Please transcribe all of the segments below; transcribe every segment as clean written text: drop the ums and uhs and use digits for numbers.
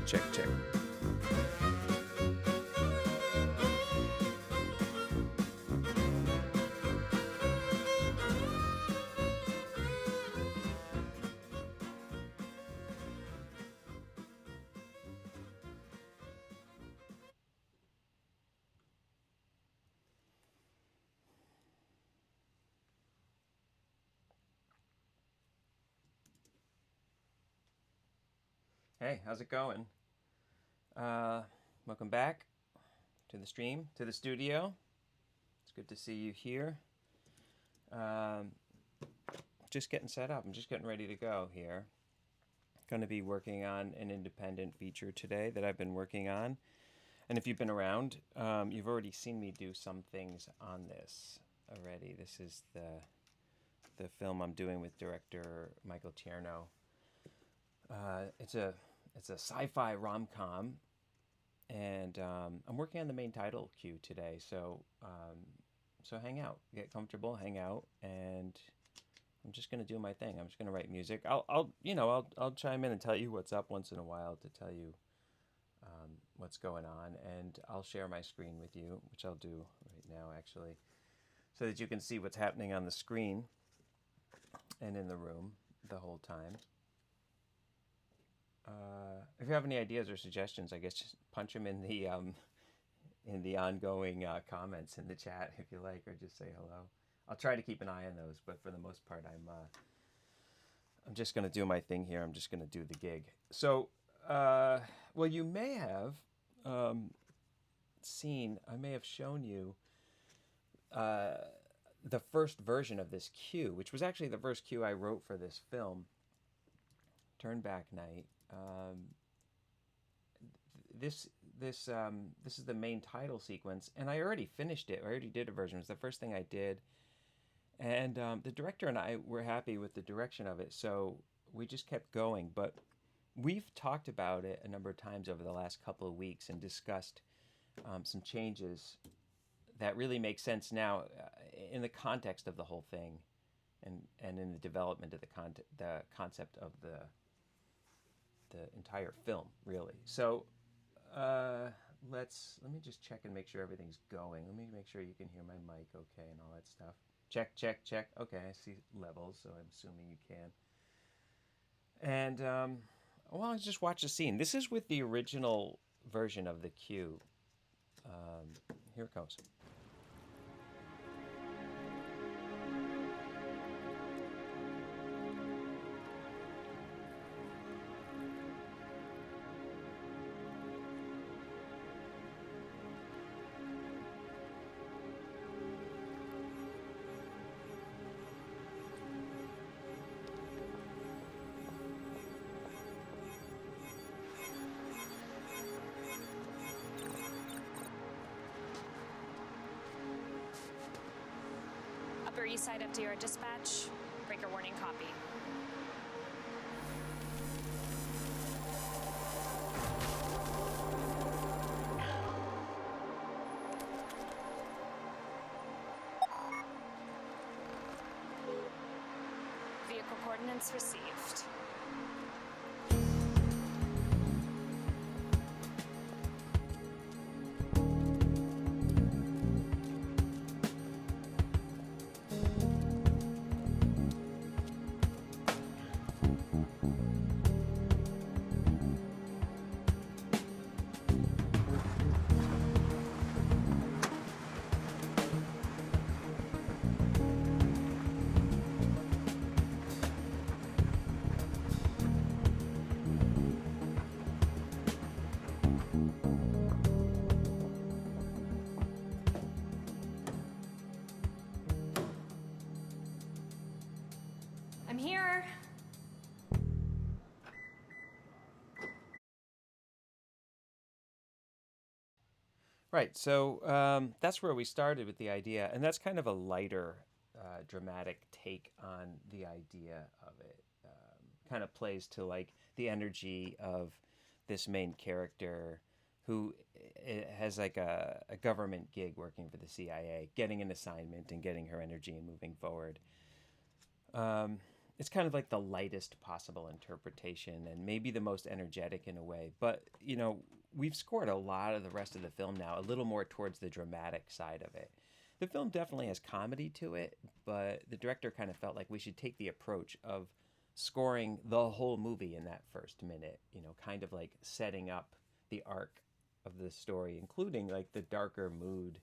Check, check. Hey, how's it going? Welcome back to the stream, to the studio. It's good to see you here. Just getting set up. I'm just getting ready to go here. Going to be working on an independent feature today that I've been working on. And if you've been around, you've already seen me do some things on this already. This is the film I'm doing with director Michael Tierno. It's a sci-fi rom-com, and I'm working on the main title cue today. So hang out, get comfortable, hang out, and I'm just gonna do my thing. I'm just gonna write music. I'll chime in and tell you what's up once in a while to tell you what's going on, and I'll share my screen with you, which I'll do right now actually, so that you can see what's happening on the screen and in the room the whole time. If you have any ideas or suggestions, I guess just punch them in the ongoing comments in the chat if you like, or just say hello. I'll try to keep an eye on those, but for the most part, I'm just going to do my thing here. I'm just going to do the gig. So, well, you may have seen, I may have shown you the first version of this cue, which was actually the first cue I wrote for this film, Turn Back Night. This is the main title sequence, and I already finished it. I already did a version. It was the first thing I did, and the director and I were happy with the direction of it, so we just kept going. But we've talked about it a number of times over the last couple of weeks and discussed some changes that really make sense now in the context of the whole thing, and in the development of the concept of the entire film, really. So let me just check and make sure everything's going. Let me make sure you can hear my mic okay and all that stuff. Check, check, check. Okay, I see levels, so I'm assuming you can. And well, let's just watch the scene. This is with the original version of the cue. Here it goes. East Side FDR dispatch. Breaker warning, copy. Vehicle coordinates received. I'm here. Right, so that's where we started with the idea, and that's kind of a lighter, dramatic take on the idea of it. Kind of plays to like the energy of this main character who has like a government gig working for the CIA, getting an assignment and getting her energy and moving forward. It's kind of like the lightest possible interpretation and maybe the most energetic in a way. But, you know, we've scored a lot of the rest of the film now, a little more towards the dramatic side of it. The film definitely has comedy to it, but the director kind of felt like we should take the approach of scoring the whole movie in that first minute, you know, kind of like setting up the arc of the story, including like the darker mood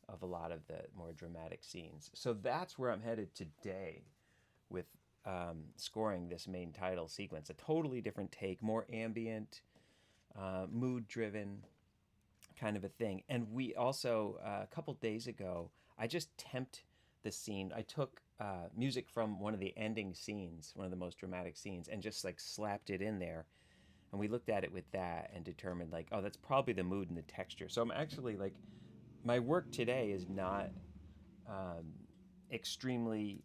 of a lot of the more dramatic scenes. So that's where I'm headed today with scoring this main title sequence. A totally different take, more ambient, mood-driven kind of a thing. And we also, a couple days ago, I just temped the scene. I took music from one of the ending scenes, one of the most dramatic scenes, and just like slapped it in there. And we looked at it with that and determined like, oh, that's probably the mood and the texture. So I'm actually like, my work today is not extremely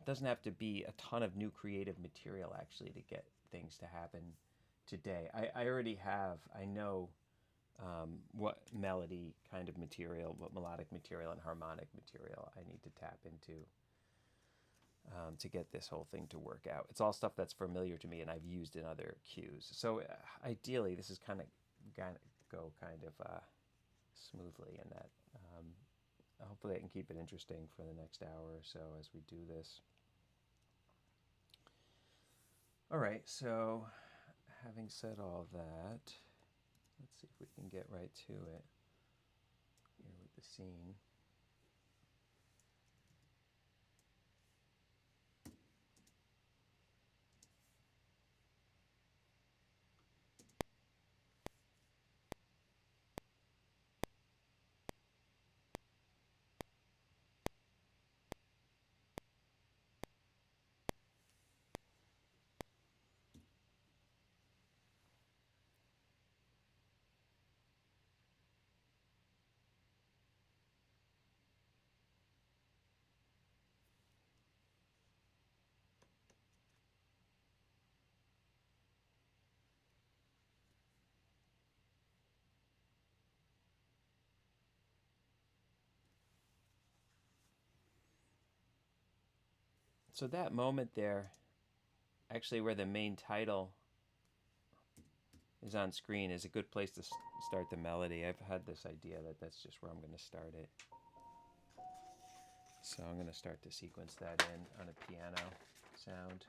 doesn't have to be a ton of new creative material actually to get things to happen today. I already have, I know what melody kind of material, what melodic material and harmonic material I need to tap into to get this whole thing to work out. It's all stuff that's familiar to me and I've used in other cues. So ideally, this is kind of gonna go kind of smoothly in that. Hopefully I can keep it interesting for the next hour or so as we do this. All right, so having said all that, let's see if we can get right to it here with the scene. So that moment there, actually where the main title is on screen, is a good place to start the melody. I've had this idea that that's just where I'm going to start it. So I'm going to start to sequence that in on a piano sound.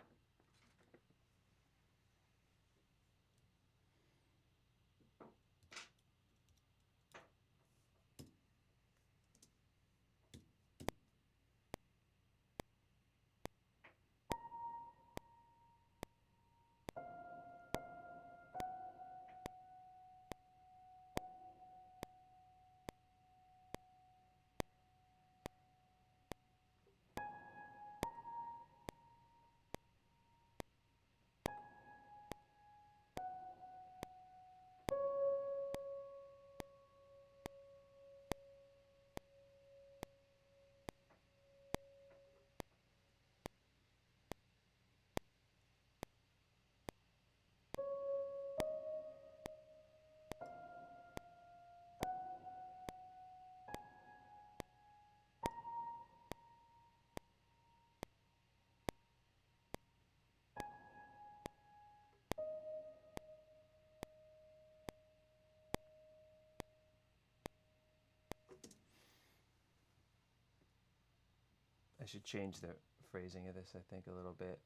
should change the phrasing of this, I think, a little bit.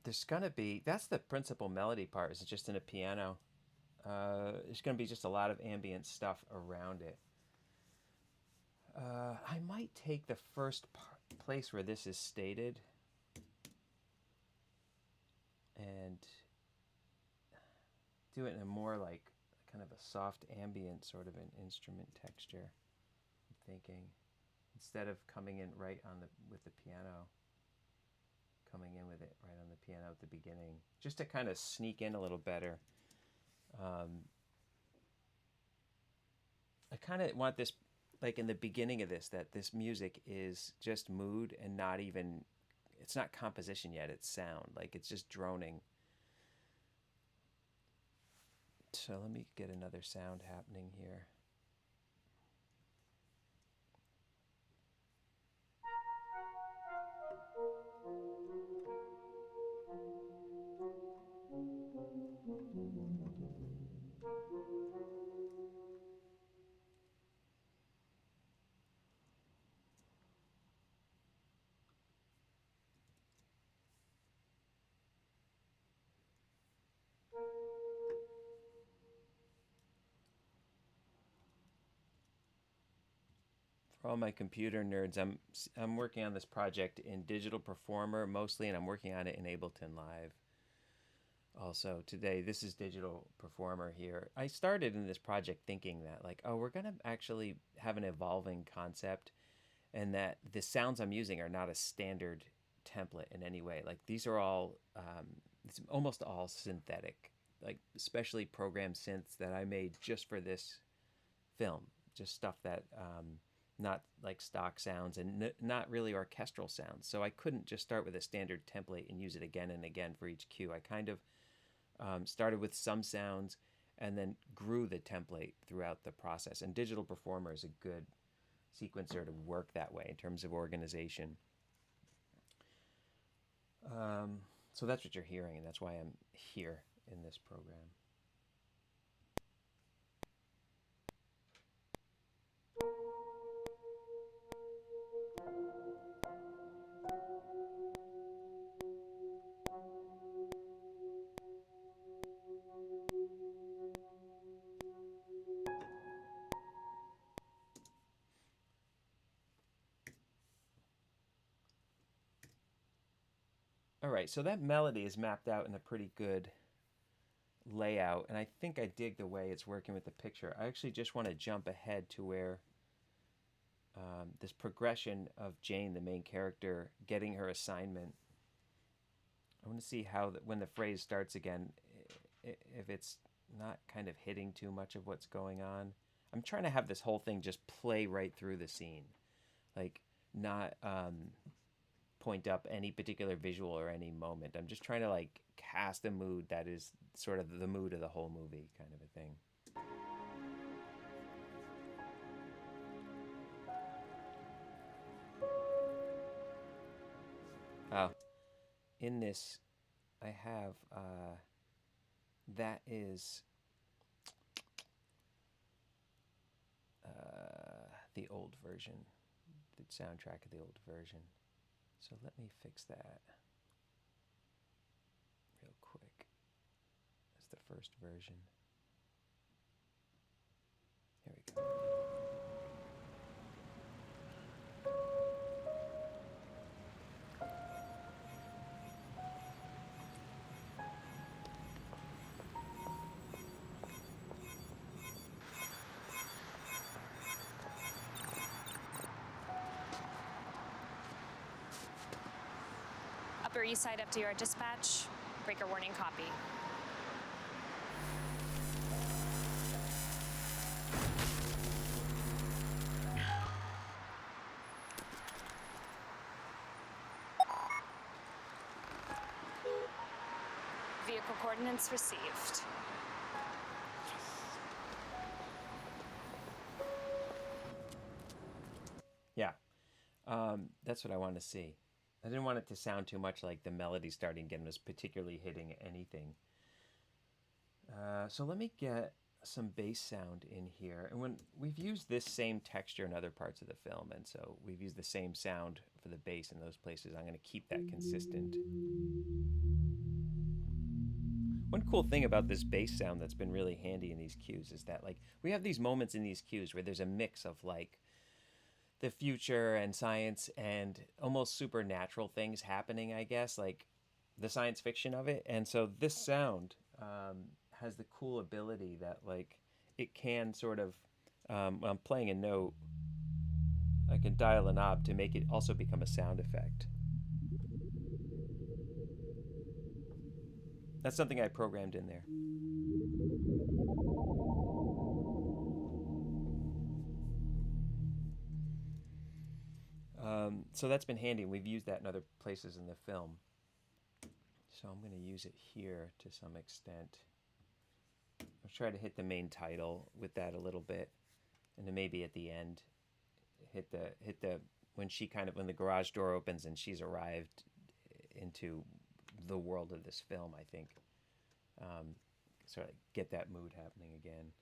There's gonna be, that's the principal melody part, is just in a piano. There's gonna be just a lot of ambient stuff around it. I might take the first place where this is stated and do it in a more like kind of a soft ambient sort of an instrument texture. I'm thinking, instead of coming in right on the with the piano, coming in with it right on the piano at the beginning, just to kind of sneak in a little better. I kind of want this, like in the beginning of this, that this music is just mood and not even, it's not composition yet, it's sound. Like it's just droning. So let me get another sound happening here. For all my computer nerds, I'm working on this project in Digital Performer mostly, and I'm working on it in Ableton Live. Also today, this is Digital Performer here. I started in this project thinking that like, oh, we're gonna actually have an evolving concept, and that the sounds I'm using are not a standard template in any way. Like these are all, it's almost all synthetic, like especially programmed synths that I made just for this film, just stuff that not like stock sounds and not really orchestral sounds. So I couldn't just start with a standard template and use it again and again for each cue. I kind of started with some sounds and then grew the template throughout the process. And Digital Performer is a good sequencer to work that way in terms of organization. So that's what you're hearing, and that's why I'm here in this program. All right, so that melody is mapped out in a pretty good layout, and I think I dig the way it's working with the picture. I actually just want to jump ahead to where this progression of Jane, the main character, getting her assignment. I want to see how, when the phrase starts again, if it's not kind of hitting too much of what's going on. I'm trying to have this whole thing just play right through the scene, like not point up any particular visual or any moment. I'm just trying to like cast a mood that is sort of the mood of the whole movie, kind of a thing. Oh, in this, I have that is the old version, the soundtrack of the old version. So let me fix that real quick. That's the first version. Here we go. Upper East Side FDR dispatch. Breaker warning copy. Vehicle coordinates received. Yeah, that's what I want to see. I didn't want it to sound too much like the melody starting again was particularly hitting anything. So let me get some bass sound in here. And when we've used this same texture in other parts of the film, and so we've used the same sound for the bass in those places, I'm going to keep that consistent. One cool thing about this bass sound that's been really handy in these cues is that like we have these moments in these cues where there's a mix of like the future and science and almost supernatural things happening, I guess, like the science fiction of it. And so this sound has the cool ability that like it can sort of, when I'm playing a note, I can dial a knob to make it also become a sound effect. That's something I programmed in there. So that's been handy. We've used that in other places in the film. So I'm going to use it here to some extent. I'll try to hit the main title with that a little bit, and then maybe at the end, hit the when the garage door opens and she's arrived into the world of this film. I think sort of get that mood happening again.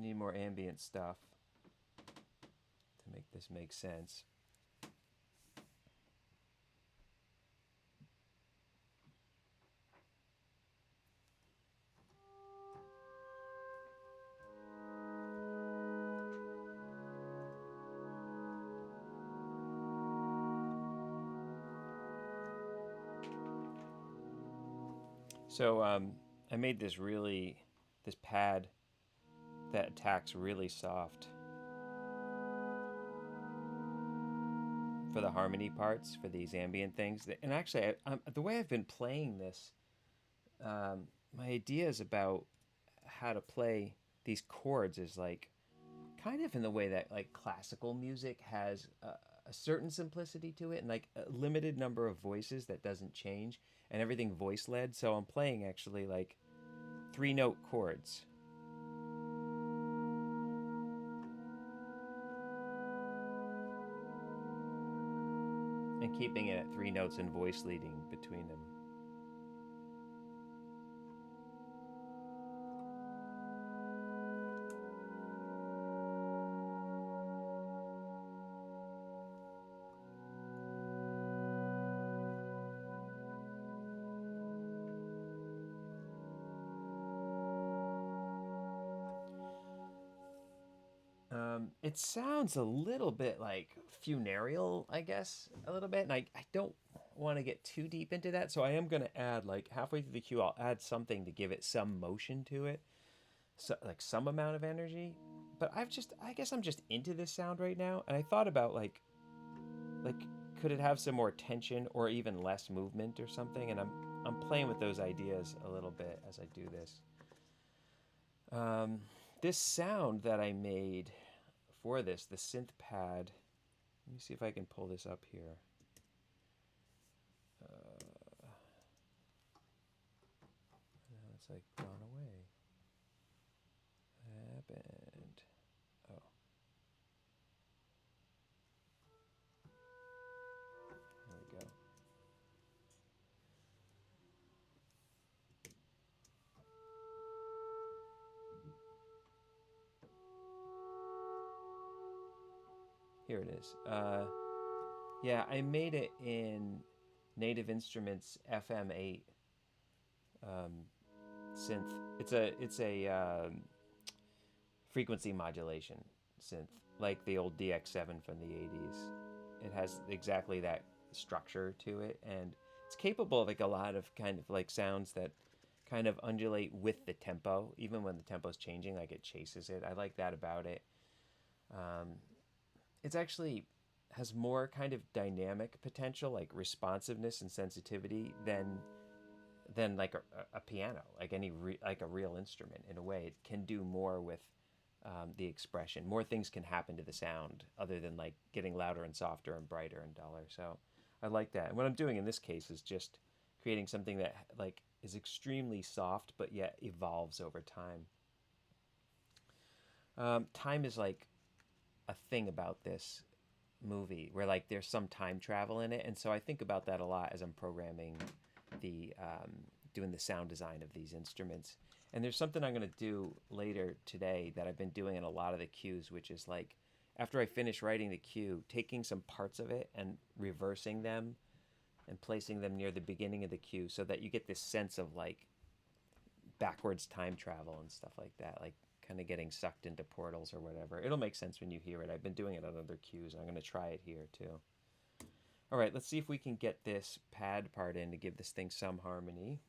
I need more ambient stuff to make this make sense. So I made this pad that attacks really soft for the harmony parts, for these ambient things. And actually, the way I've been playing this, my ideas about how to play these chords is like kind of in the way that like classical music has a certain simplicity to it, and like a limited number of voices that doesn't change, and everything voice led. So I'm playing actually like 3-note chords. And keeping it at 3 notes and voice leading between them. It sounds a little bit like funereal, I guess, a little bit. And I don't want to get too deep into that. So I am going to add, like, halfway through the cue, I'll add something to give it some motion to it. So, like, some amount of energy. But I guess I'm just into this sound right now. And I thought about, like, could it have some more tension or even less movement or something? And I'm playing with those ideas a little bit as I do this. This sound that I made for this, the Synth Pad, let me see if I can pull this up here. Now it's like gone away. What happened? Oh. There we go. Here it is. Yeah, I made it in Native Instruments FM8 synth. It's a frequency modulation synth, like the old DX7 from the 80s. It has exactly that structure to it, and it's capable of like a lot of kind of like sounds that kind of undulate with the tempo, even when the tempo's changing, like it chases it. I like that about it. It's actually has more kind of dynamic potential, like responsiveness and sensitivity than like a piano, like like a real instrument. In a way, it can do more with the expression. More things can happen to the sound other than like getting louder and softer and brighter and duller. So I like that. And what I'm doing in this case is just creating something that like is extremely soft but yet evolves over time. Time is like a thing about this movie where like there's some time travel in it, and so I think about that a lot as I'm programming the doing the sound design of these instruments. And there's something I'm going to do later today that I've been doing in a lot of the cues, which is like after I finish writing the cue, taking some parts of it and reversing them and placing them near the beginning of the cue so that you get this sense of like backwards time travel and stuff like that, like kind of getting sucked into portals or whatever. It'll make sense when you hear it. I've been doing it on other cues. I'm going to try it here too. All right, let's see if we can get this pad part in to give this thing some harmony.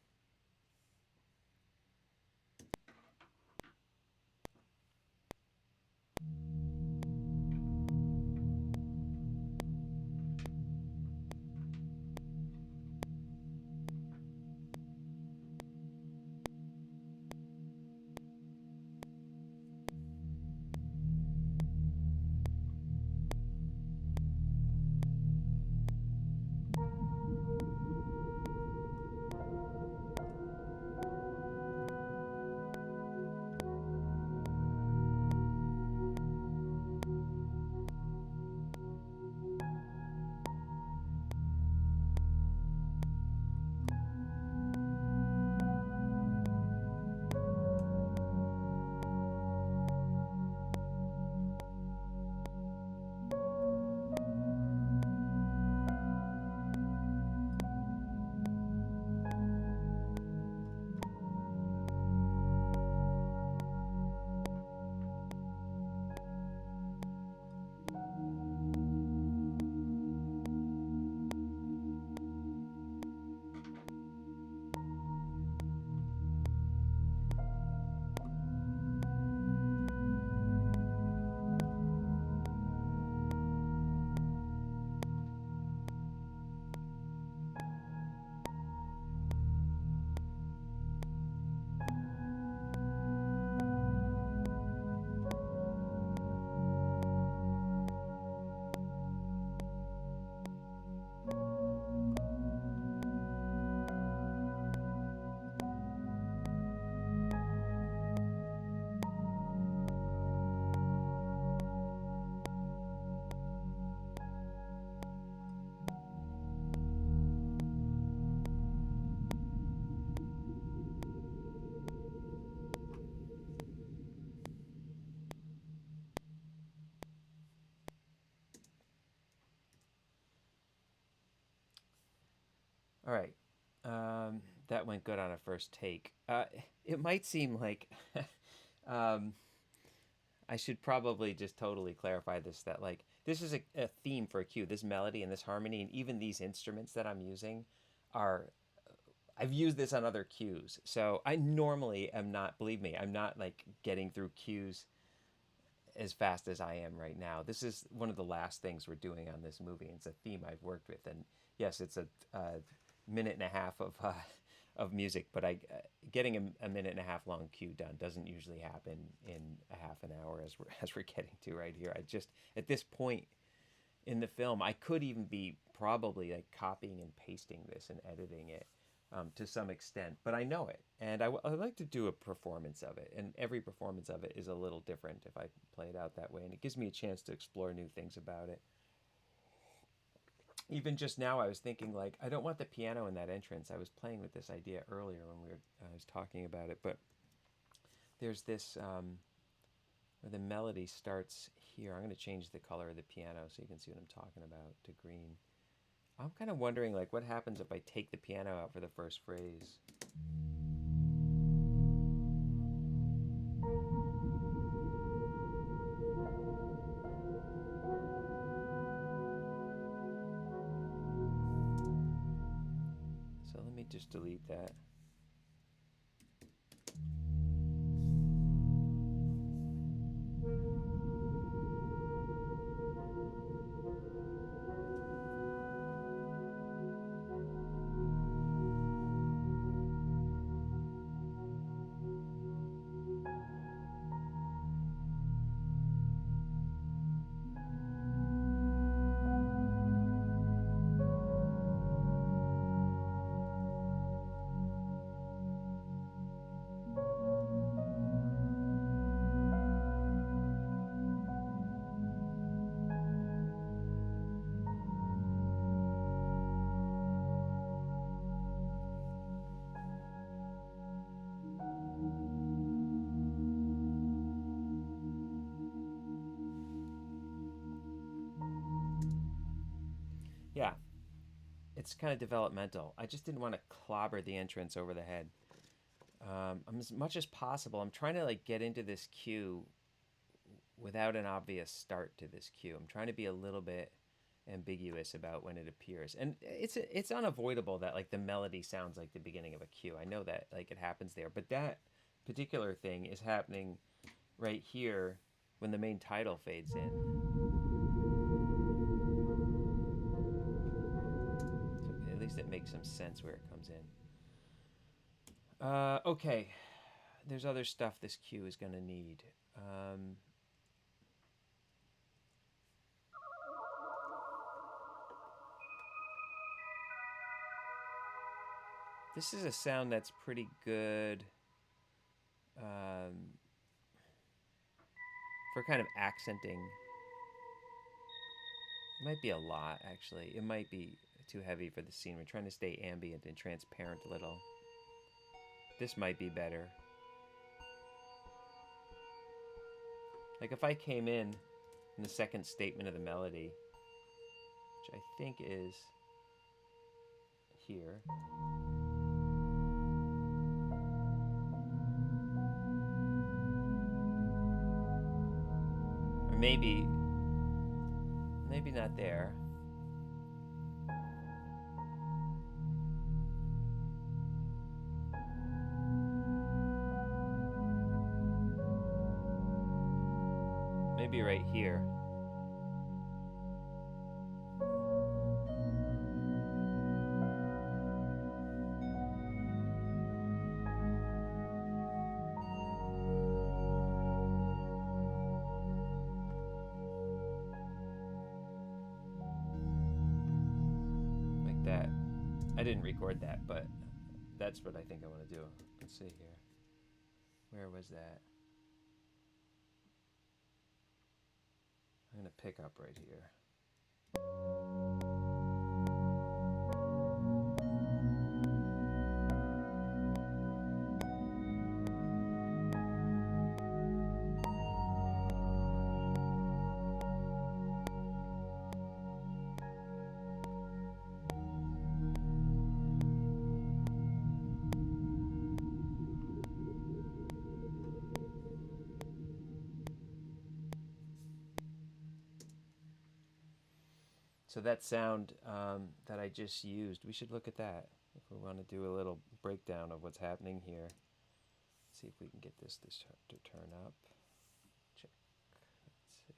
All right. That went good on a first take. It might seem like um, I should probably just totally clarify this, that like this is a theme for a cue. This melody and this harmony and even these instruments that I'm using are I've used this on other cues. So I normally am not, believe me, I'm not like getting through cues as fast as I am right now. This is one of the last things we're doing on this movie. It's a theme I've worked with, and yes, it's a minute and a half of music, but getting a minute and a half long cue done doesn't usually happen in a half an hour as we're getting to right here. I just at this point in the film, I could even be probably like copying and pasting this and editing it to some extent, but I know it, and I like to do a performance of it, and every performance of it is a little different if I play it out that way, and it gives me a chance to explore new things about it. Even just now, I was thinking like I don't want the piano in that entrance. I was playing with this idea earlier when I was talking about it, but there's this where the melody starts here. I'm going to change the color of the piano so you can see what I'm talking about to green. I'm kind of wondering like what happens if I take the piano out for the first phrase. So let me just delete that. Yeah, it's kind of developmental. I just didn't want to clobber the entrance over the head. I'm as much as possible. I'm trying to like get into this cue without an obvious start to this cue. I'm trying to be a little bit ambiguous about when it appears, and it's unavoidable that like the melody sounds like the beginning of a cue. I know that like it happens there, but that particular thing is happening right here when the main title fades in. So at least it makes some sense where it comes in. Okay, there's other stuff this cue is going to need. This is a sound that's pretty good for kind of accenting. It might be a lot, actually. It might be too heavy for the scene. We're trying to stay ambient and transparent a little. This might be better. Like if I came in the second statement of the melody, which I think is here. Or maybe not there. Maybe right here. Like that. I didn't record that, but that's what I think I want to do. Let's see here. Where was that? I'm going to pick up right here. So that sound that I just used, we should look at that if we want to do a little breakdown of what's happening here. See if we can get this to turn up. Check. Let's see.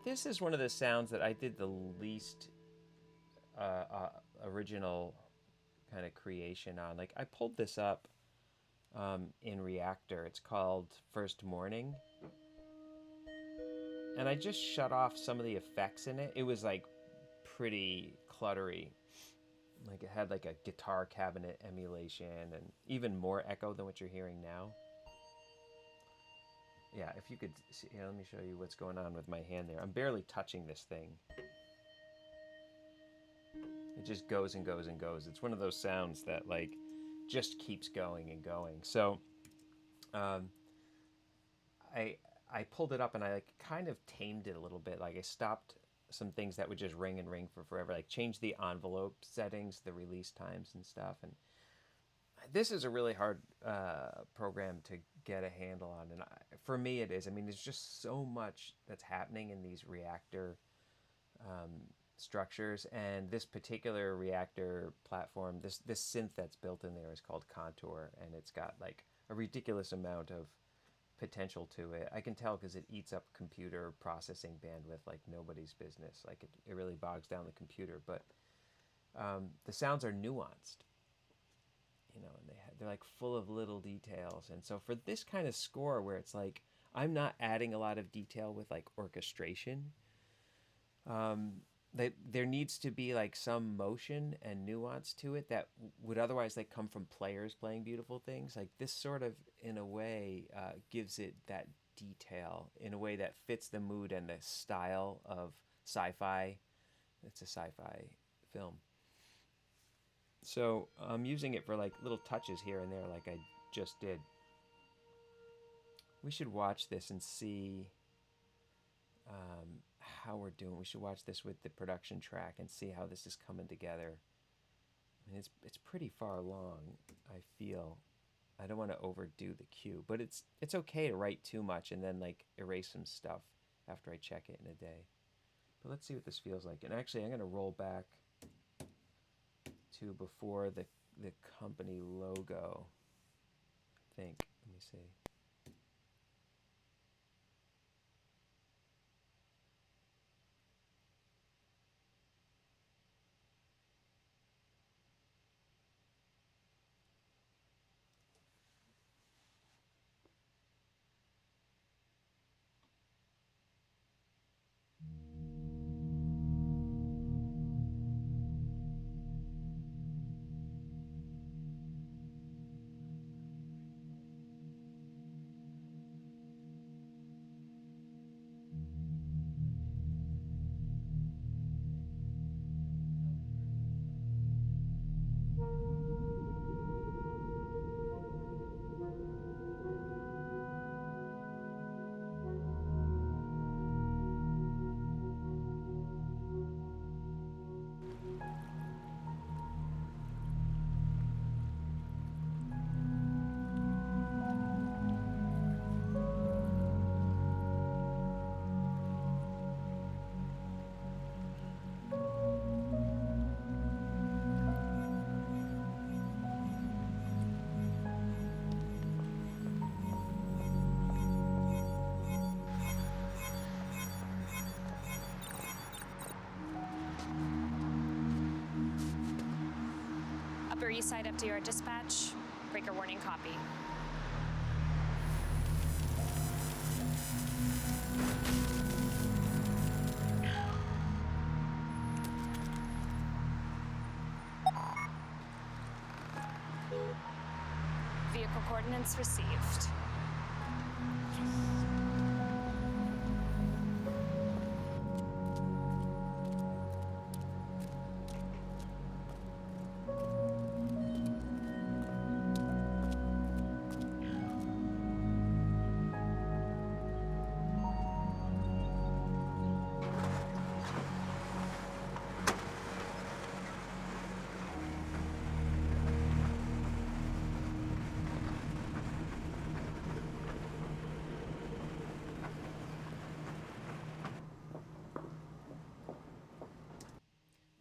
This is one of the sounds that I did the least original kind of creation on. Like I pulled this up in Reactor. It's called First Morning. And I just shut off some of the effects in it. It was like pretty cluttery. Like it had like a guitar cabinet emulation and even more echo than what you're hearing now. Yeah, if you could see, here, let me show you what's going on with my hand there. I'm barely touching this thing. It just goes and goes and goes. It's one of those sounds that like just keeps going and going. So I pulled it up and I like kind of tamed it a little bit. Like I stopped some things that would just ring and ring for forever. Like changed the envelope settings, the release times and stuff. And this is a really hard program to get a handle on. And for me it is. I mean, there's just so much that's happening in these Reactor structures. And this particular Reactor platform, this synth that's built in there is called Contour. And it's got like a ridiculous amount of potential to it. I can tell because it eats up computer processing bandwidth like nobody's business. Like it really bogs down the computer. But the sounds are nuanced, you know, and they're like full of little details. And so for this kind of score where it's like I'm not adding a lot of detail with like orchestration, there needs to be like some motion and nuance to it that would otherwise like come from players playing beautiful things. Like this sort of, in a way, gives it that detail in a way that fits the mood and the style of sci-fi. It's a sci-fi film. So I'm using it for like little touches here and there like I just did. We should watch this and see how we're doing. We should watch this with the production track and see how this is coming together. I mean, it's pretty far along, I feel. I don't want to overdo the cue, but it's okay to write too much and then like erase some stuff after I check it in a day. But let's see what this feels like. And actually, I'm going to roll back to before the company logo, I think. Let me see. Upper East Side FDR dispatch, breaker warning copy. Vehicle coordinates received.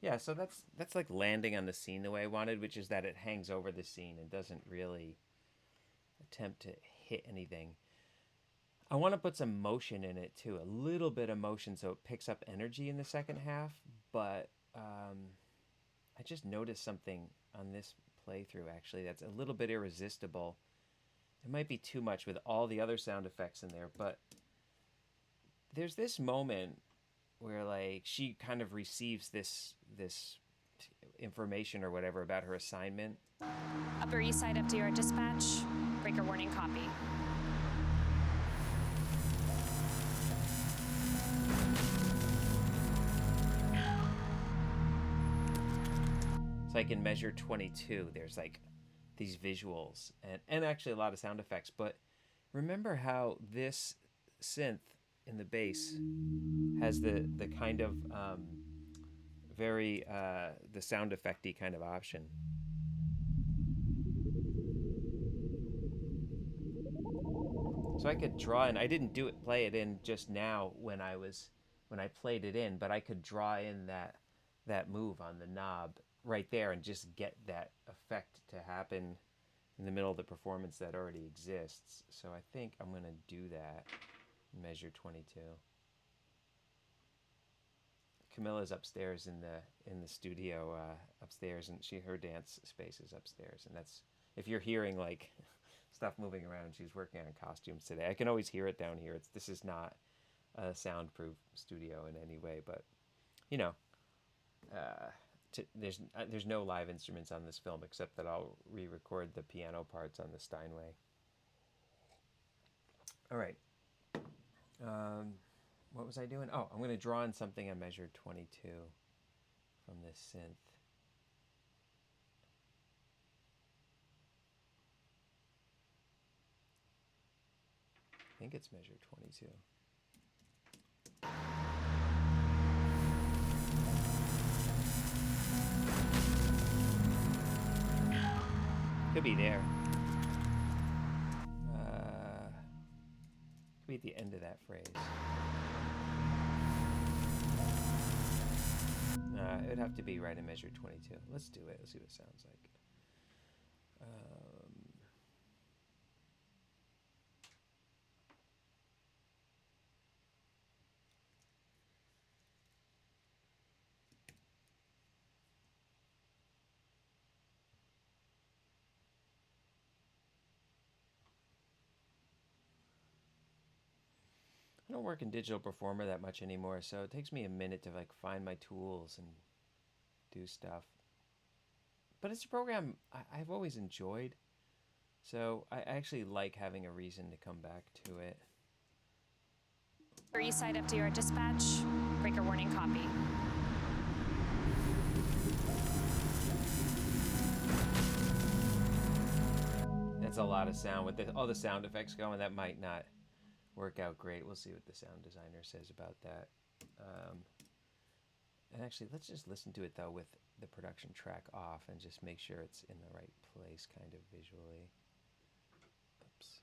Yeah, so that's like landing on the scene the way I wanted, which is that it hangs over the scene and doesn't really attempt to hit anything. I want to put some motion in it too, a little bit of motion so it picks up energy in the second half, but I just noticed something on this playthrough actually that's a little bit irresistible. It might be too much with all the other sound effects in there, but there's this moment where like she kind of receives this information or whatever about her assignment. Upper East Side FDR dispatch. Breaker warning copy. So I can measure 22. There's like these visuals and actually a lot of sound effects. But remember how this synth in the bass has the kind of very the sound effecty kind of option. So I could draw in. I didn't play it in just now when I played it in, but I could draw in that move on the knob right there and just get that effect to happen in the middle of the performance that already exists. So I think I'm going to do that. Measure 22. Camilla's upstairs in the studio upstairs, and her dance space is upstairs. And that's, if you're hearing like stuff moving around, she's working on costumes today. I can always hear it down here. This is not a soundproof studio in any way, but you know, there's no live instruments on this film except that I'll re-record the piano parts on the Steinway. All right. What was I doing? Oh, I'm going to draw in something on measure 22 from this synth. I think it's measure 22. Could be there. Could be at the end of that phrase. It would have to be right in measure 22. Let's do it. Let's see what it sounds like. I don't work in Digital Performer that much anymore, so it takes me a minute to like find my tools and do stuff. But it's a program I've always enjoyed, so I actually like having a reason to come back to it. Upper East Side FDR dispatch. Breaker warning copy. That's a lot of sound. With all the sound effects going, that might not work out great. We'll see what the sound designer says about that. And actually, let's just listen to it, though, with the production track off and just make sure it's in the right place, kind of visually. Oops.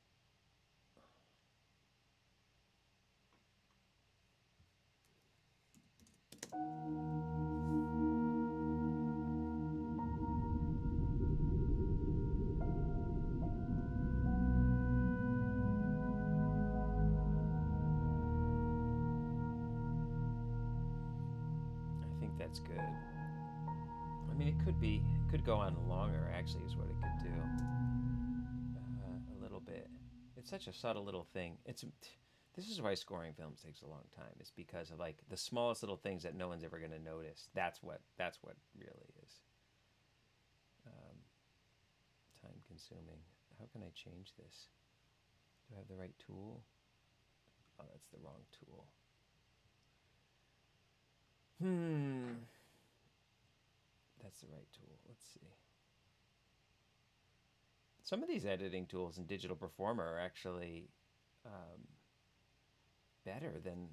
That's good. I mean, it could go on longer, actually, is what it could do. A little bit. It's such a subtle little thing. This is why scoring films takes a long time. It's because of like the smallest little things that no one's ever going to notice. That's what really is time consuming. How can I change this? Do I have the right tool? Oh, that's the wrong tool. That's the right tool. Let's see. Some of these editing tools in Digital Performer are actually better than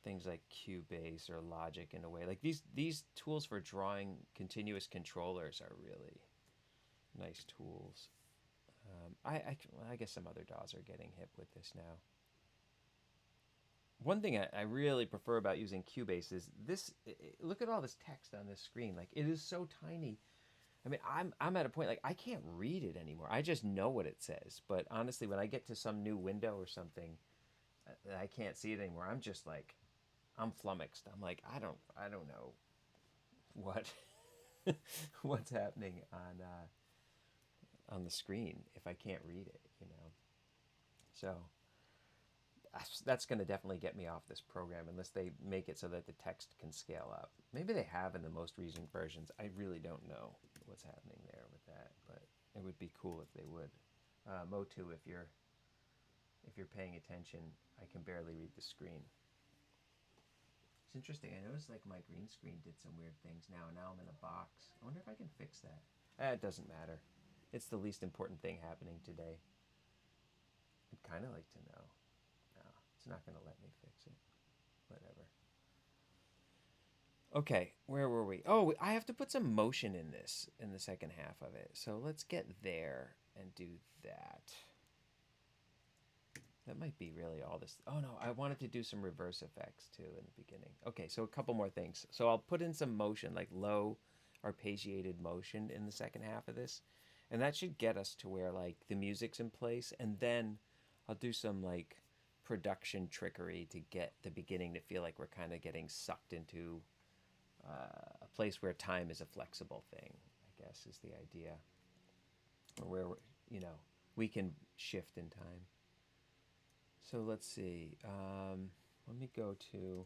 things like Cubase or Logic in a way. Like these tools for drawing continuous controllers are really nice tools. I guess some other DAWs are getting hip with this now. one thing I really prefer about using Cubase is this. Look at all this text on this screen. Like, it is so tiny. I mean, I'm at a point like I can't read it anymore. I just know what it says. But honestly, when I get to some new window or something, I can't see it anymore. I'm just like, I'm flummoxed. I'm like, I don't know what what's happening on the screen if I can't read it. So that's going to definitely get me off this program unless they make it so that the text can scale up. Maybe they have in the most recent versions. I really don't know what's happening there with that, but it would be cool if they would. Motu, if you're paying attention, I can barely read the screen. It's interesting. I noticed like my green screen did some weird things now, and now I'm in a box. I wonder if I can fix that. It doesn't matter. It's the least important thing happening today. I'd kind of like to know. No, it's not going to let me fix it. Whatever. Okay, where were we? Oh, I have to put some motion in this, in the second half of it. So let's get there and do that. That might be really all this. Oh no, I wanted to do some reverse effects too in the beginning. Okay, so a couple more things. So I'll put in some motion, like low arpeggiated motion in the second half of this. And that should get us to where like the music's in place, and then I'll do some like production trickery to get the beginning to feel like we're kind of getting sucked into a place where time is a flexible thing, I guess is the idea. Or where, we can shift in time. So let's see. Let me go to...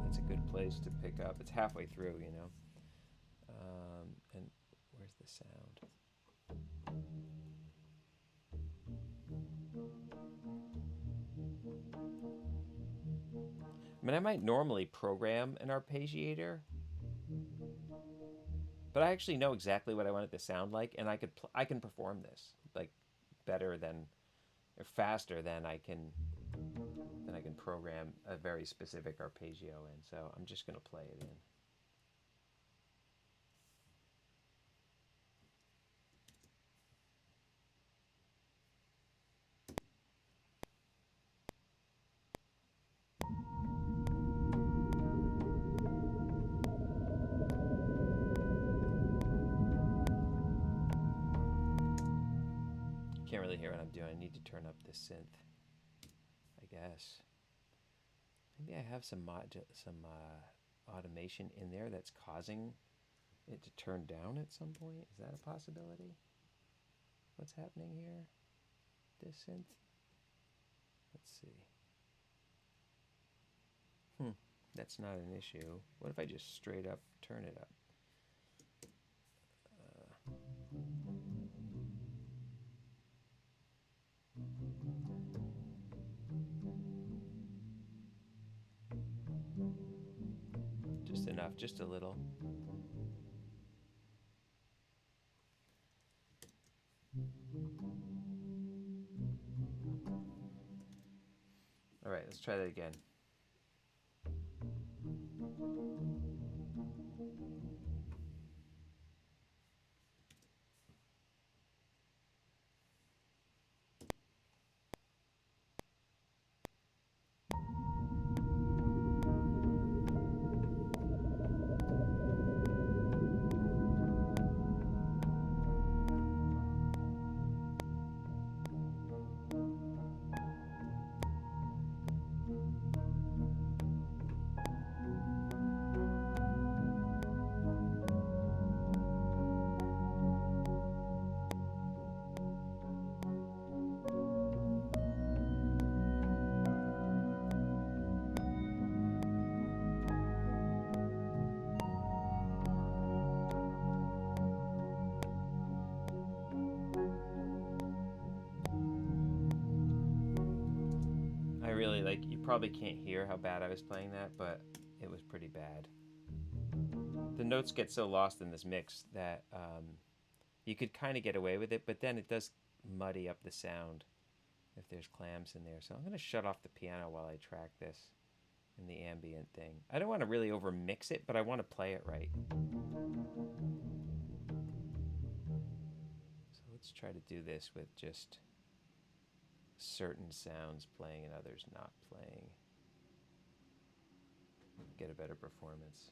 That's a good place to pick up. It's halfway through, and where's the sound? I mean, I might normally program an arpeggiator, but I actually know exactly what I want it to sound like, and I can perform this like better than or faster than I can program a very specific arpeggio in. So I'm just going to play it in. Can't really hear what I'm doing. I need to turn up this synth, I guess. Maybe I have some automation in there that's causing it to turn down at some point. Is that a possibility? What's happening here? This synth? Let's see. That's not an issue. What if I just straight up turn it up? Just enough, just a little. All right, let's try that again. You probably can't hear how bad I was playing that, but it was pretty bad. The notes get so lost in this mix that you could kind of get away with it, but then it does muddy up the sound if there's clams in there. So I'm going to shut off the piano while I track this in the ambient thing. I don't want to really over mix it, but I want to play it right. try to do this with just certain sounds playing and others not playing. Get a better performance.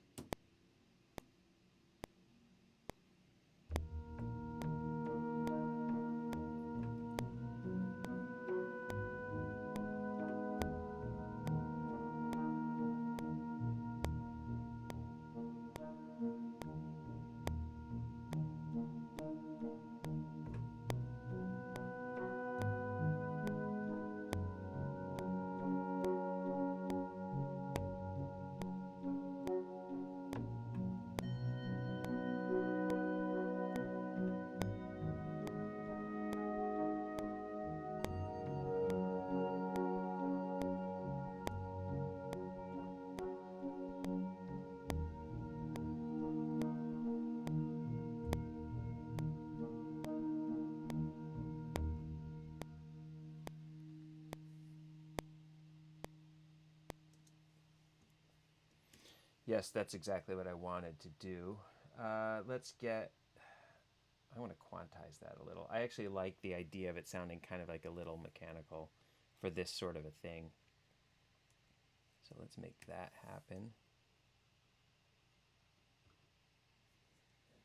Yes, that's exactly what I wanted to do. Let's get... I want to quantize that a little. I actually like the idea of it sounding kind of like a little mechanical for this sort of a thing. So let's make that happen.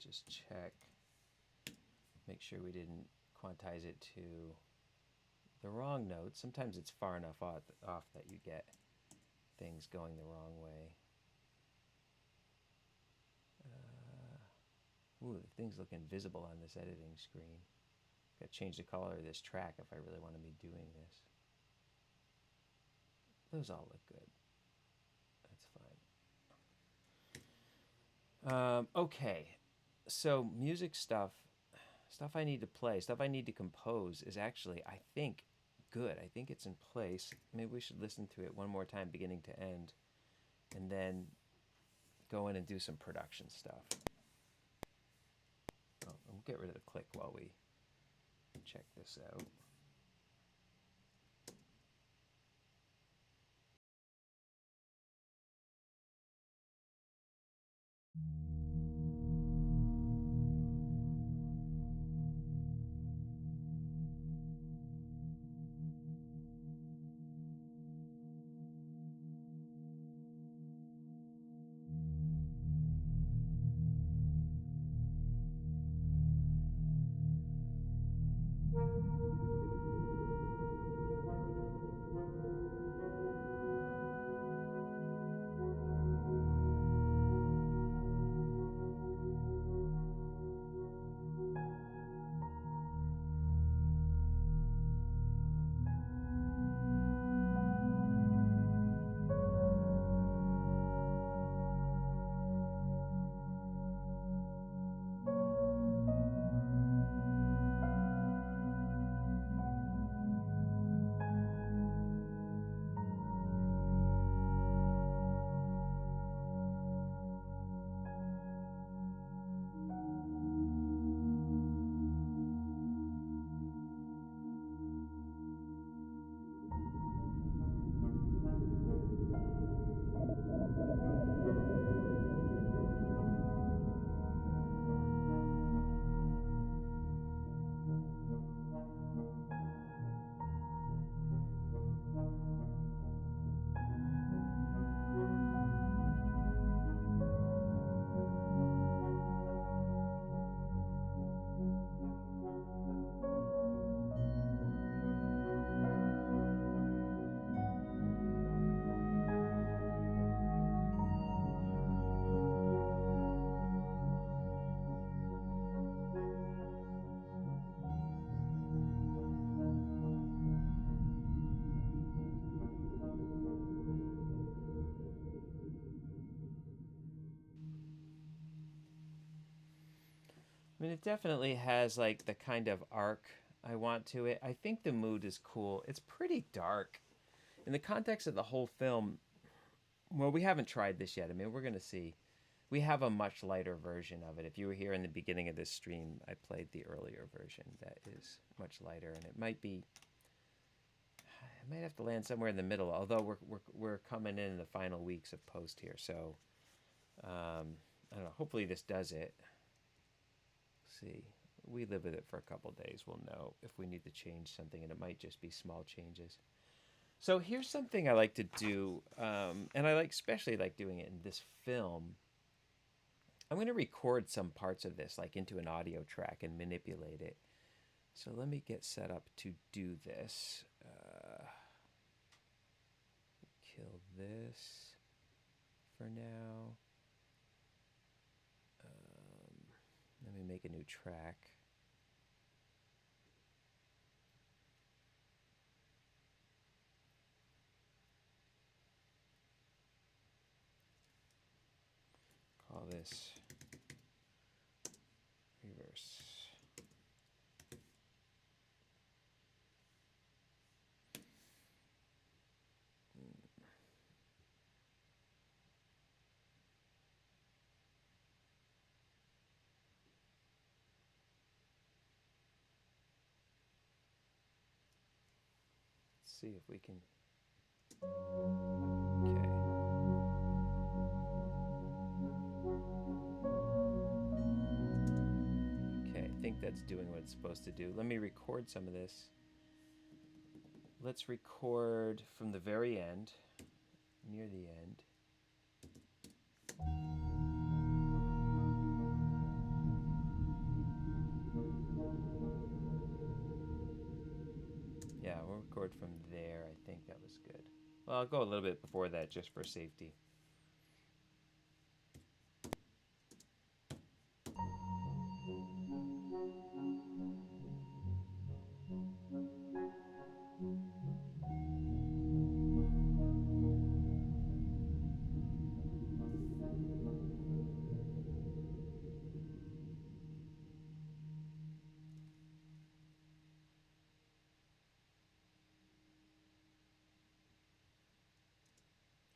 Just check. Make sure we didn't quantize it to the wrong notes. Sometimes it's far enough off that you get things going the wrong way. Ooh, the things look invisible on this editing screen. Got to change the color of this track if I really want to be doing this. Those all look good. That's fine. Okay, so music stuff I need to play, stuff I need to compose is actually, I think, good. I think it's in place. Maybe we should listen to it one more time, beginning to end, and then go in and do some production stuff. We'll get rid of the click while we check this out. I mean, it definitely has like the kind of arc I want to it. I think the mood is cool. It's pretty dark. In the context of the whole film, well, we haven't tried this yet. I mean, we're going to see. We have a much lighter version of it. If you were here in the beginning of this stream, I played the earlier version that is much lighter, and it might be... I might have to land somewhere in the middle, although we're coming in the final weeks of post here, so I don't know. Hopefully this does it. Let's see. we live with it for a couple days. We'll know if we need to change something, and it might just be small changes. So here's something I like to do, and I like especially like doing it in this film. I'm going to record some parts of this like into an audio track and manipulate it. So let me get set up to do this. Kill this for now. Let me make a new track. Call this reverse. Let's see if we can. Okay. Okay, I think that's doing what it's supposed to do. Let me record some of this. Let's record from the very end, near the end. Yeah, we'll record from there. I think that was good. Well, I'll go a little bit before that just for safety.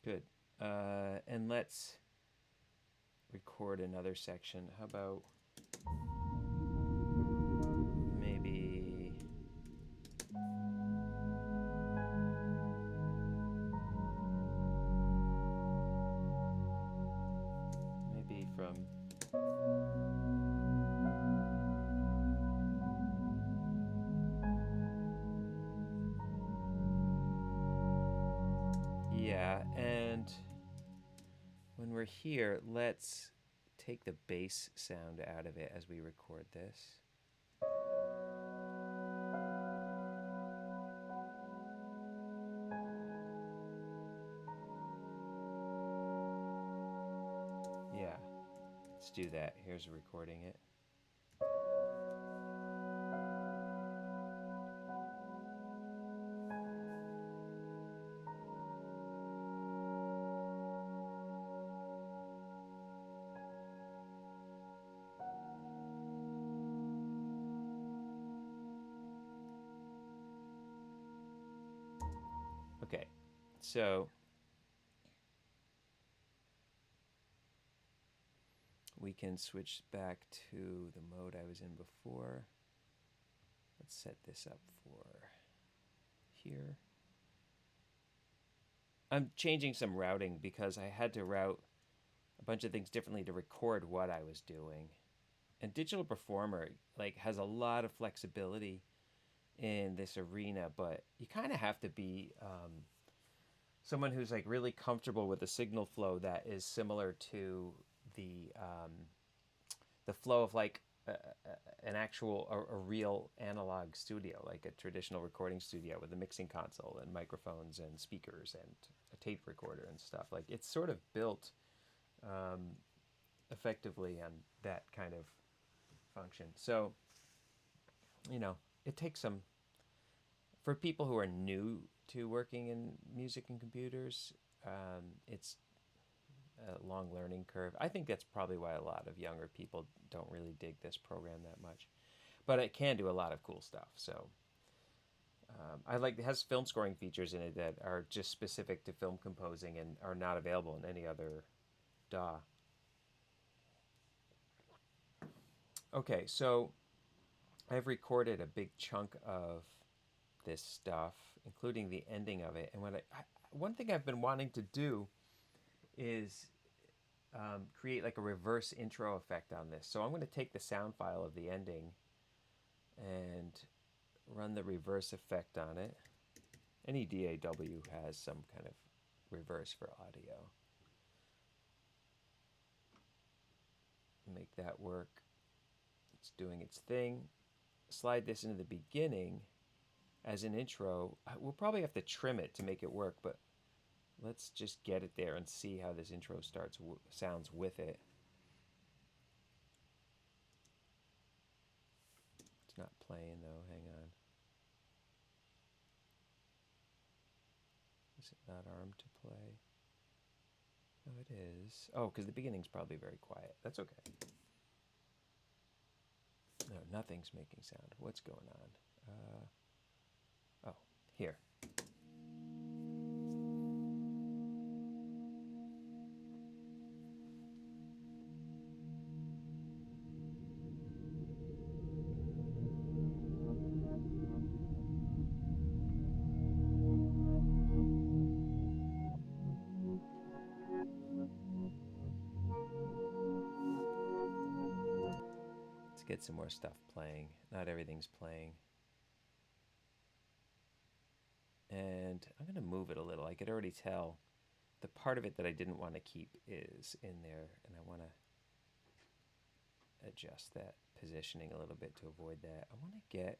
Good. And let's record another section. How about maybe from yeah, and when we're here, let's take the bass sound out of it as we record this. Yeah, let's do that. Here's recording it. Okay, so we can switch back to the mode I was in before. Let's set this up for here. I'm changing some routing because I had to route a bunch of things differently to record what I was doing. And Digital Performer has a lot of flexibility in this arena, but you kind of have to be someone who's really comfortable with a signal flow that is similar to the flow of an actual a real analog studio, like a traditional recording studio with a mixing console and microphones and speakers and a tape recorder and stuff. It's sort of built effectively on that kind of function. So, it takes some, for people who are new to working in music and computers, it's a long learning curve. I think that's probably why a lot of younger people don't really dig this program that much, but it can do a lot of cool stuff. So it has film scoring features in it that are just specific to film composing and are not available in any other DAW. Okay, so I've recorded a big chunk of this stuff, including the ending of it. And one thing I've been wanting to do is create a reverse intro effect on this. So I'm going to take the sound file of the ending and run the reverse effect on it. Any DAW has some kind of reverse for audio. Make that work. It's doing its thing. Slide this into the beginning as an intro. We'll probably have to trim it to make it work, but let's just get it there and see how this intro sounds with it. It's not playing though, hang on. Is it not armed to play? No, it is. Oh, because the beginning's probably very quiet. That's okay. No, nothing's making sound. What's going on? Oh, here. Get some more stuff playing. Not everything's playing. And I'm going to move it a little. I could already tell the part of it that I didn't want to keep is in there, and I want to adjust that positioning a little bit to avoid that. I want to get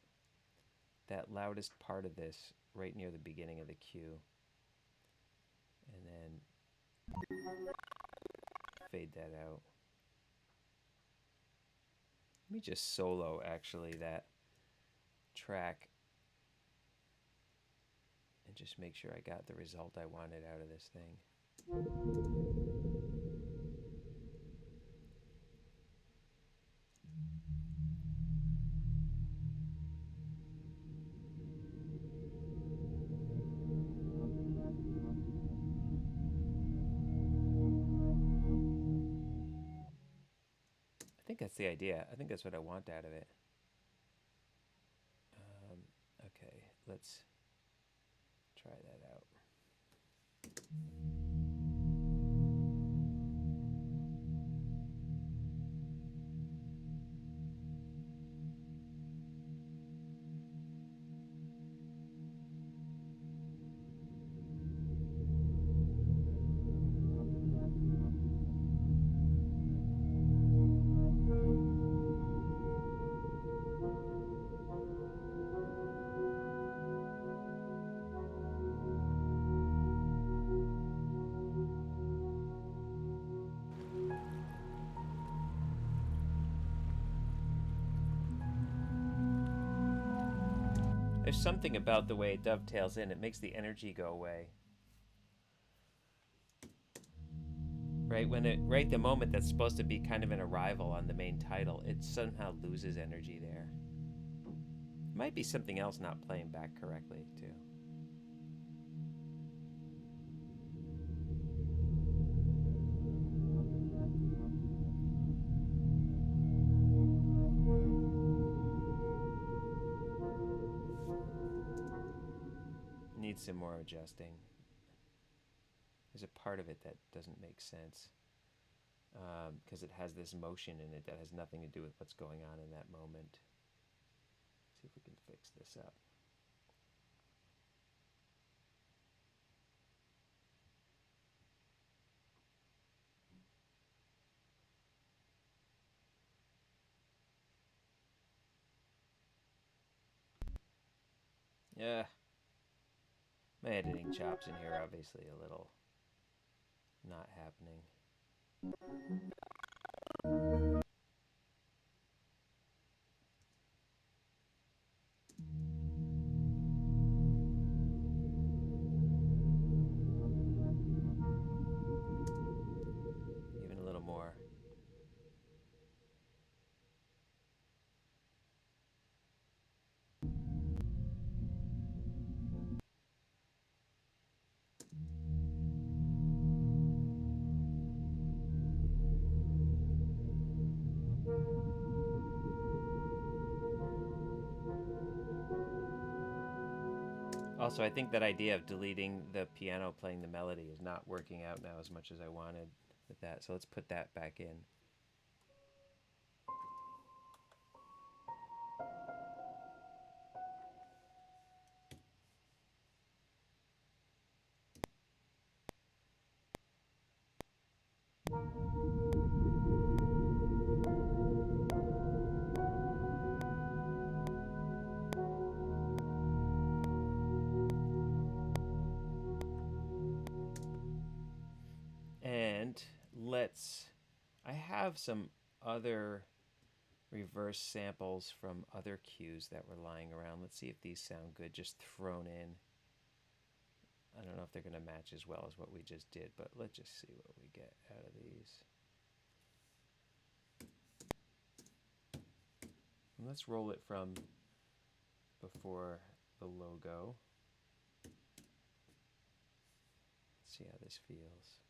that loudest part of this right near the beginning of the cue, and then fade that out. Let me just solo actually that track and just make sure I got the result I wanted out of this thing. I think that's the idea. I think that's what I want out of it. Okay, let's try that out. There's something about the way it dovetails in. It makes the energy go away. Right the moment that's supposed to be kind of an arrival on the main title, it somehow loses energy there. Might be something else not playing back correctly too. Needs some more adjusting. There's a part of it that doesn't make sense because it has this motion in it that has nothing to do with what's going on in that moment. See if we can fix this up. Yeah. My editing chops in here obviously a little not happening. Even a little more. Also, I think that idea of deleting the piano playing the melody is not working out now as much as I wanted with that. So let's put that back in. have some other reverse samples from other cues that were lying around. Let's see if these sound good just thrown in. I don't know if they're going to match as well as what we just did, but let's just see what we get out of these. And let's roll it from before the logo. Let's see how this feels.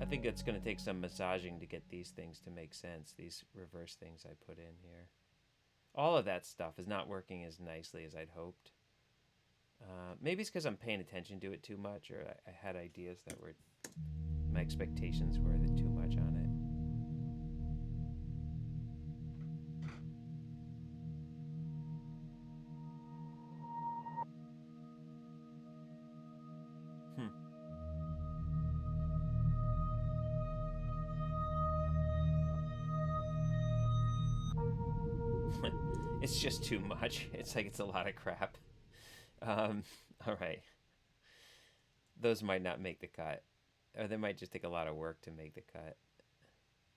I think it's going to take some massaging to get these things to make sense, these reverse things I put in here. All of that stuff is not working as nicely as I'd hoped. Maybe it's because I'm paying attention to it too much, or I had ideas that were, my expectations were too much on it. It's just too much. It's like it's a lot of crap. All right. Those might not make the cut. Or they might just take a lot of work to make the cut.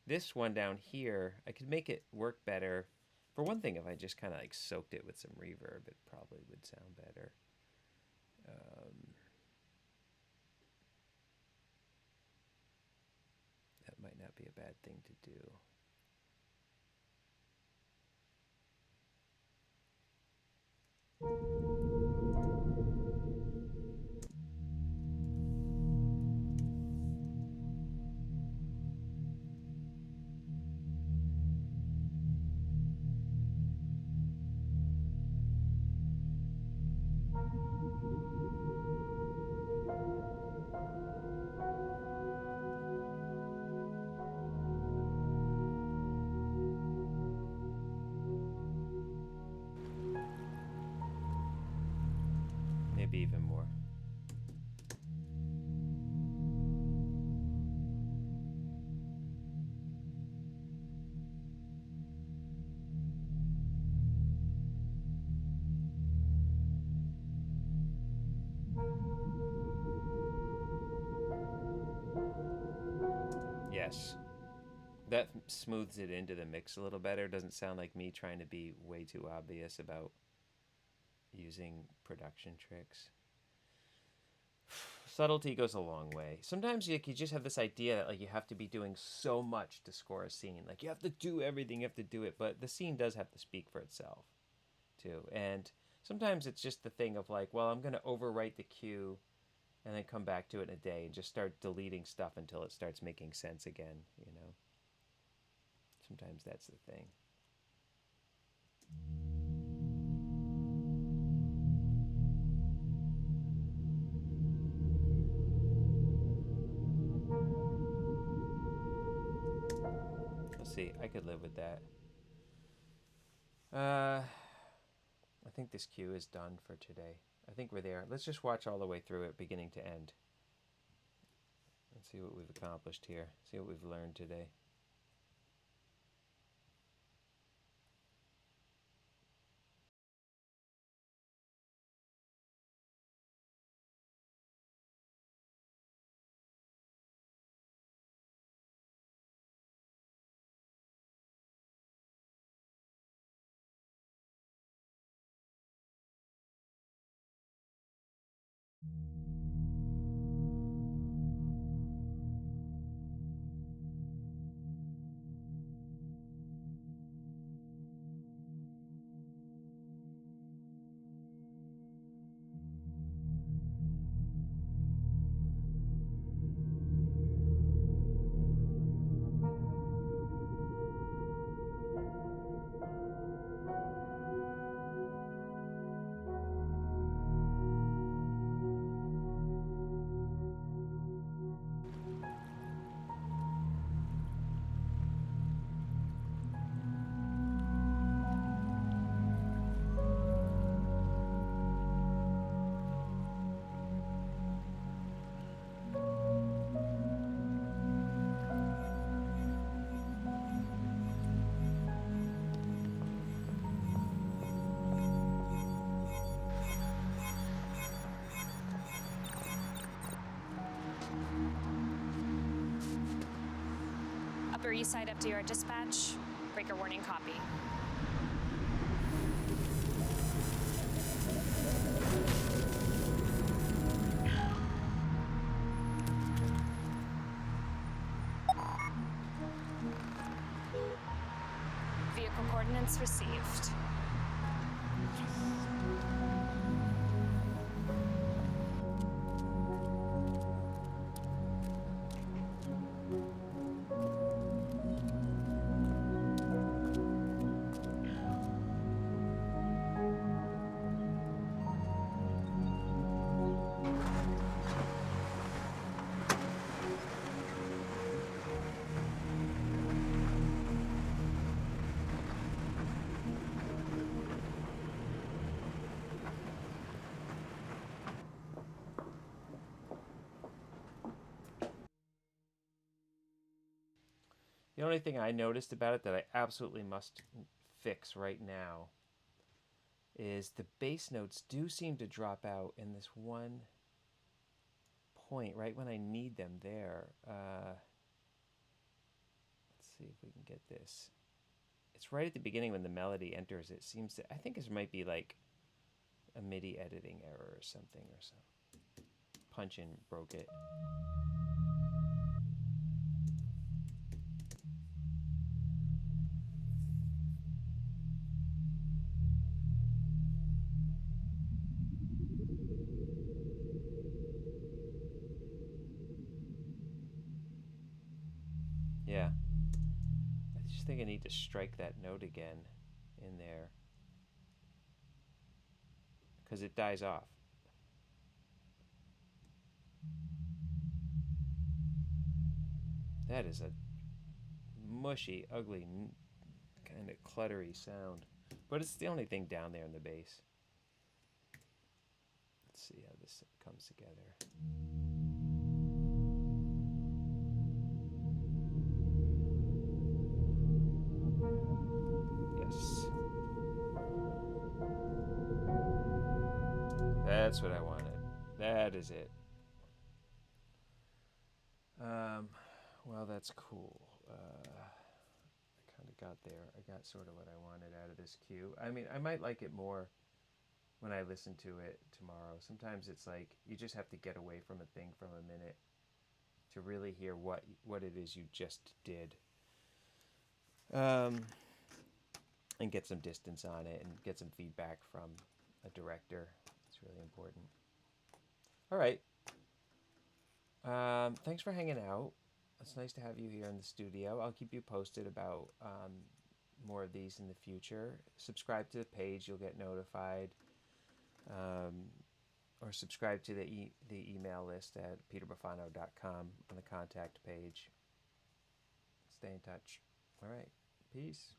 This one down here, I could make it work better. For one thing, if I just kind of like soaked it with some reverb, it probably would sound better. That might not be a bad thing to do. Maybe even more. Yes. That smooths it into the mix a little better. Doesn't sound like me trying to be way too obvious about using production tricks. Subtlety goes a long way. Sometimes you just have this idea that like you have to be doing so much to score a scene. Like you have to do everything, you have to do it, but the scene does have to speak for itself too. And sometimes it's just the thing of like, well, I'm going to overwrite the cue and then come back to it in a day and just start deleting stuff until it starts making sense again, you know. Sometimes that's the thing. Let's see, I could live with that. I think this cue is done for today. I think we're there. Let's just watch all the way through it, beginning to end. Let's see what we've accomplished here. See what we've learned today. Upper East Side FDR dispatch. Breaker warning copy. Vehicle coordinates received. The only thing I noticed about it that I absolutely must fix right now is the bass notes do seem to drop out in this one point right when I need them there. Let's see if we can get this. It's right at the beginning when the melody enters. It seems to, I think this might be like a MIDI editing error or something or so. Punch in broke it. Yeah. I just think I need to strike that note again in there because it dies off. That is a mushy, ugly, kind of cluttery sound. But it's the only thing down there in the bass. Let's see how this comes together. Yes. That's what I wanted. That is it. Well, that's cool. I kind of got there. I got sort of what I wanted out of this cue. I mean, I might like it more when I listen to it tomorrow. Sometimes it's like you just have to get away from a thing from a minute to really hear what it is you just did. And get some distance on it and get some feedback from a director. It's really important. All right. Thanks for hanging out. It's nice to have you here in the studio. I'll keep you posted about more of these in the future. Subscribe to the page. You'll get notified. Or subscribe to the email list at peterbufano.com on the contact page. Stay in touch. All right. Peace.